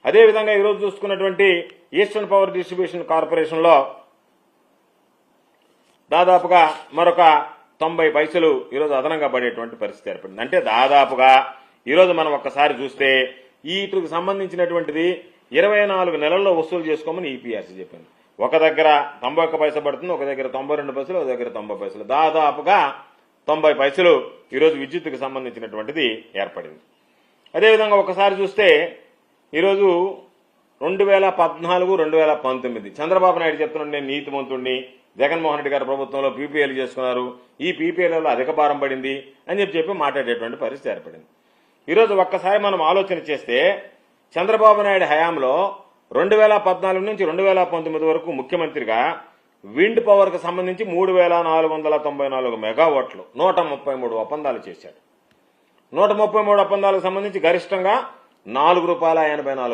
అదేవిధంగా ఈరోజు చూసుకున్నటువంటి eastern power distribution కార్పొరేషన్లో దాదాపుగా మరొక 90 పైసలు ఈరోజు అదనంగా పడేటువంటి పరిస్థితి ఏర్పడింది. అంటే దాదాపుగా ఈరోజు మనం ఒక్కసారి చూస్తే వీటికి సంబంధించినటువంటిది 24 నెలల్లో వసూలు చేసుకోమని ఈపీఆర్సీ చెప్పింది. ఒక దగ్గర 91 పైసలు పడుతుంది, ఒక దగ్గర 92 పైసలు, ఒక దగ్గర 90 పైసలు, దాదాపుగా 90 పైసలు ఈరోజు విద్యుత్తుకు సంబంధించినటువంటిది ఏర్పడింది. అదేవిధంగా ఒకసారి చూస్తే ఈరోజు 2014, 2019 చంద్రబాబు నాయుడు చెప్తున్నాడు నేను నీతిమంతుడిని, జగన్మోహన్ రెడ్డి గారి ప్రభుత్వంలో పీపీఎల్ చేసుకున్నారు, ఈ పీపీఎల్లో అధిక భారం పడింది అని చెప్పి మాట్లాడేటువంటి పరిస్థితి ఏర్పడింది. ఈరోజు ఒక్కసారి మనం ఆలోచన చేస్తే చంద్రబాబు నాయుడు హయాంలో 2014 నుంచి 2019 వరకు ముఖ్యమంత్రిగా విండ్ పవర్ కు సంబంధించి 3494 మెగావాట్లు 133 ఒప్పందాలు చేశాడు. 133 ఒప్పందాలకు సంబంధించి గరిష్టంగా ₹4.84